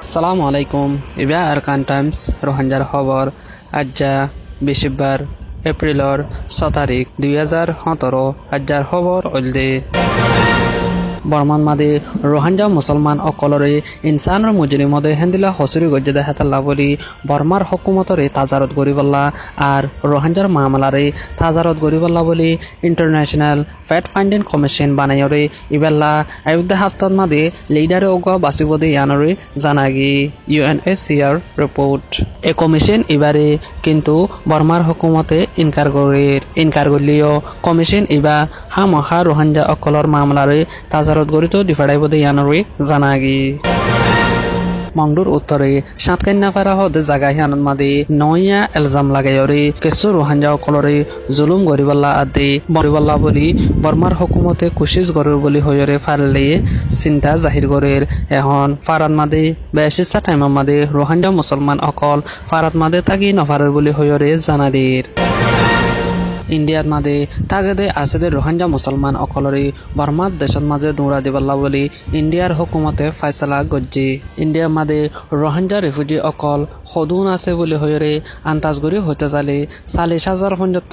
আসসালামু আলাইকুম ইবা আরকান টাইমস রোহাঞ্জার খবর আজ্জা বিশিবার এপ্রিলর 6 তারিখ 2017 আজ্জার খবর অলদে বর্মান মাদে রোহাঞ্জা মুসলমান অকলরে ইনসানৰ মুজরিমদে হেন্দিলা হসুরি গজ্জেদা হেতাল্লা বলি বর্মার হকুমতরে তাজারত গরিবল্লা আর রোহাঞ্জার মামলারে তাজারত গরিবল্লা বলি ইন্টারন্যাশনাল ফ্যাট ফাইন্ডিং কমিশন বানাইরে ইবেল্লা আয়ুদ্ধ হাফতার মাদে লিডারে ওগা বাসিবদে ইয়ানরে জানাগি UNHCR রিপোর্ট এ কমিশন ইবারে কিন্তু বর্মার হকুমতে ইনকার করলিও কমিশন ইবা হামহা রোহাঞ্জা অকলর মামলারে তাজারত গরিত ডিফাড়াইবদে ইয়ানরে জানাগি মংডুর উত্তরে সাতকান্না ফারা হদে জাগা হিয়ানন মাদে নয়া এলজাম লাগাইরে কেসু রোহাঞ্জা অকলরে জুলুম গরিবাল্লা আদি বরিবাল্লা বলি বর্মার হকুমতে কুশিস গরুর বলি হইরে ফারলে চিন্তা জাহির গরের এখন ফারাত মাদে বেশিসা টাইম মাদে রোহাঞ্জা মুসলমান অকল ফারাত মাদে তাগি নফারের বলি হইরে জানাদির ইন্ডিয়াত মাদে তাগেদে আসেদে রোহাঞ্জা মুসলমান অকলরে বর্মার দেশত মাঝে দৌড়া দিবাল্লা বলি ইন্ডিয়ার হুকুমতে ফাইসলা গজ্জি ইন্ডিয়ার মাদে রোহাঞ্জা রিফিউজি অকল সদুন আছে বলি হইরে আন্তাজগুড়ি হইতে চালে 40,000 পর্যন্ত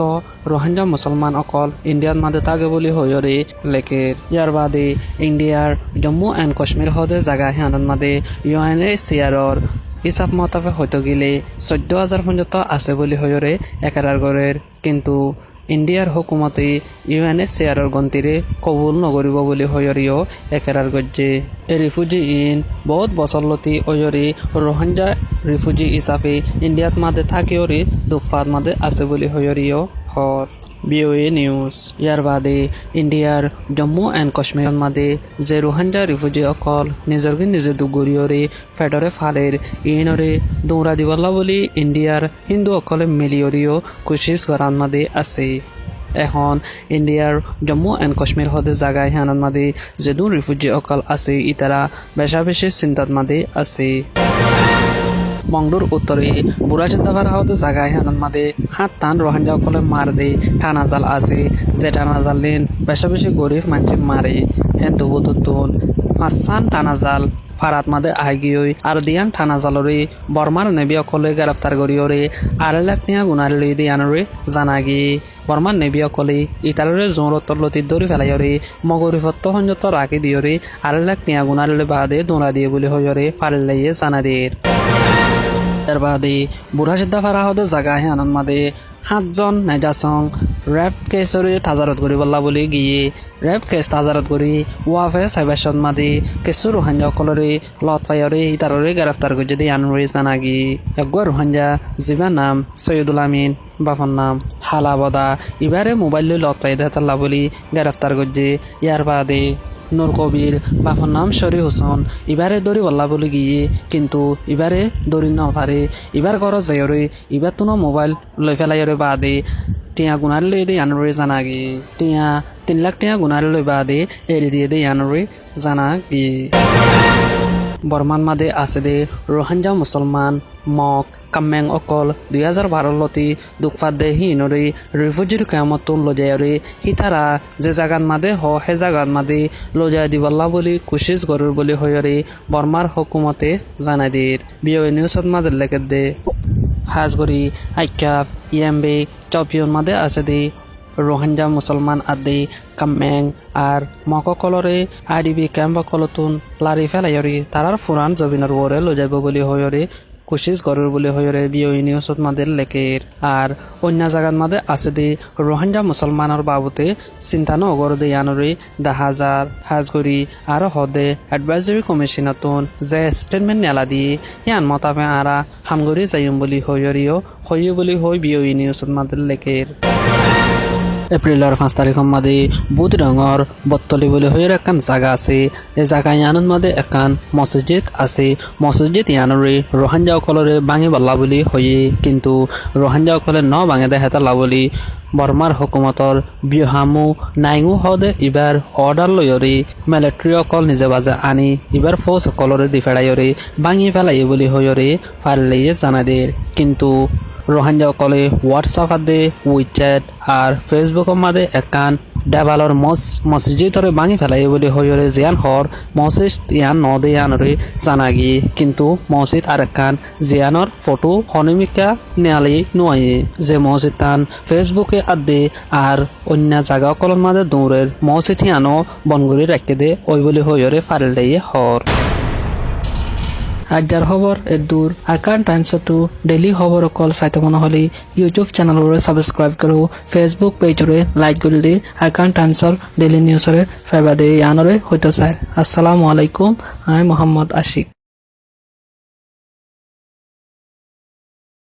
রোহাঞ্জা মুসলমান অকল ইন্ডিয়ার মাদে তাগে বলি হইরে লেকের ইয়ার বাদে ইন্ডিয়ার জম্মু এন্ড কাশ্মীর হদে জাগা হিয়ানন মাদে UNHCR হিসাব মতাবে হয়তো গেলে 14,000 পর্যন্ত আছে বলি হইরে একারার গড়ের কিন্তু ইন্ডিয়ার হুকুমতে UNHCR গন্তিরে কবুল নগরিব বলি হইরিও একেরার গজ্জে এ রিফিউজি ইন বহুত বছরলতি ওয়রি রোহাঞ্জা রিফিউজি হিসাবে ইন্ডিয়াত মাদে থাকিওরি দুঃফাত মাদে আছে বলি হইরিও হর BOA নিউজ ইয়ার বাদে ইন্ডিয়ার জম্মু এন্ড কাশ্মীর মাদে যে রোহাঞ্জা রিফিউজি অকল নিজে দুগুরিয়রে ফেডরে ফালের ইনরে দৌড়া দিবাল্লা বলি ইন্ডিয়ার হিন্দু অকলে মিলিয়রিও কুশিস গরান মাদে আছে এখন ইন্ডিয়ার জম্মু এন্ড কাশ্মীর হদে জাগায় হানান মাদে যেদুন রিফিউজি অকল আছে ইতারা বেশি চিন্তাত মাদে আছে মংডুর উত্তরে বুড়া চিন্তাভার হতে জাগায় হানান মাদে হাত টান রোহাঞ্জা অকলে মার দে টানা জাল আছে যে টানা জাল লেন বেশি গরিব মানুষ মারে হেন দুবুতুন 5 টানা জাল ফারাত মাদে আহিগিয়ই আর দিয়ান টানা জালরে বর্মার নেবি অকলে গ্রেফতার করিয়রে 2 লাখ নিয়া গুনারে লই দিয়ানরে জানাগি বর্মার নেবি অকলে ইতালরে জোরতর লতি দরি ফেলাইরে মগরিফত্ত হঞ্জত রাখি দিয়রে 2 লাখ নিয়া গুনারে বাদে দোঁড়া দিয়ে বলি হইরে ফারিলাইয়ে জানাদের এর বাদে বুড়া সিদ্ধা ফারা হদে জাগা হিয়ানন মাদে 7 জন নেজাসং রেপ কেসরে তাজারত গরিবল্লা বলি গিয়ে রেপ কেস তাজারত করি ওয়াফে সাইবাসন মাদে কেসু রোহাঞ্জা অকলরে লত পাইরে ইতাররে গ্রেফতার করে দিয়ে আনরে জানাগি একগা রোহাঞ্জা জিবা নাম সৈয়দুল আমিন বাফর নাম হালাবদা ইবারে মোবাইল লত পাই দেতাল্লা বলি গ্রেফতার করে ইয়ার বাদে নূর কবির বাফর নাম শরী হোসেন ইবারে দড়ি বল্লা বলে গিয়ে কিন্তু ইবারে দড়ি নপারে ইবার ঘর যাইরে ইবার তো মোবাইল লই ফেলাইরে বাদে টিয়া গুনার লই দিয়ে আনরে জানাগি 3 লাখ টিয়া গুনার লই বাদে এড়ি দিয়ে দিয়ে আনরে জানাগি বর্মান মাদে আছে দে রোহাঞ্জা মুসলমান মক কামেং অকল 2012 লতি দুঃখফাত দে হিনরে রিফিউজির কামত লজায়রে হিতারা যে জাগান মাদে হে জাগান মাদে লজায় দিবাল্লা বলি কুশিস গরুর বলি হইরে বর্মার হুকুমতে জানাদির BOA নিউজত মাদে লেখে দে হাজগরি আইকাফ ইয়াম্বে চপিয়ন মাদে আছে দে রোহাঞ্জা মুসলমান আদি কামেং আর মককলরে IDB ক্যাম্প কলতুন লারি ফেলাইরি তারার ফুরান জবিনের ওরে লজাইব বলি হইরে কুশিস গরুর বলে হইরে BOA নিউজত মাদের লেকের আর অন্য জায়গার মাদে আছে দে রোহাঞ্জা মুসলমানের বাবুতে চিন্তা নগর দে ইয়ানরে 10,000 হাজগরি আর হদে অ্যাডভাইজরি কমিশনাতুন যে স্টেটমেন্ট নেলা দিয়ে ইয়ান মতাবে আরা হামগরি যাইম বলি হইরিও হইয় বলি হই BOA নিউজত মাদের লেকের এপ্রিলের 5 তারিখ মাদে বুধ রঙর বত্তলি বলে হইর একান জায়গা আছে এ জায়গায় ইয়ানোর মাদে একান মসজিদ আছে মসজিদ ইয়ানরে রোহাঞ্জা অকলরে ভাঙি বল্লা বলি হইয়ে কিন্তু রোহাঞ্জা অকলে ন ভাঙে দে হেতাল্লা বলি বর্মার হুকুমতর বিহামু নাইঙু হদে ইবার অর্ডার লইরে মিলিটারি অকল নিজে বাজে আনি ইবার ফৌজ অকলরে দি ফেড়াইরে ভাঙি ফেলাই বলি হইরে ফারিলাইয়ে জানাদের কিন্তু রোহাঞ্জা অকলে হোয়াটসঅ্যাপ আদে উইচ্যাট আর ফেসবুক মাদে একান দেৱালৰ মছজিদৰে ভাঙি পেলাই বুলি হয়ৰে জিয়ান হৰ মছজিদ ইয়ান নদে ইয়ানৰে জানাগি কিন্তু মছজিদ আরেকান জিয়ানৰ ফটো হনিমিকা নেয়ালি নুয়াই যে মছজিদ তান ফেসবুকে আদে আর অন্য জায়গা কলন মাঝে দৌড়ের মছজিদ ইয়ানো বনগুড়ি রাখতে দে ওই বলি হয়রে ফাইল দিয়ে হর আজাৰ খবৰ দূৰ আৰকান টাইমছতো ডেইলি খবৰ অকল চাইতে মন হ'লে ইউটিউব চেনেলৰে ছাবস্ক্ৰাইব কৰোঁ ফেচবুক পেজৰে লাইক কৰি দি আৰকান টাইমছৰ ডেইলি নিউজৰে ফাইবা দে ইয়ানৰে সৈতে চাই আসসালামু আলাইকুম আই মোহাম্মদ আশিক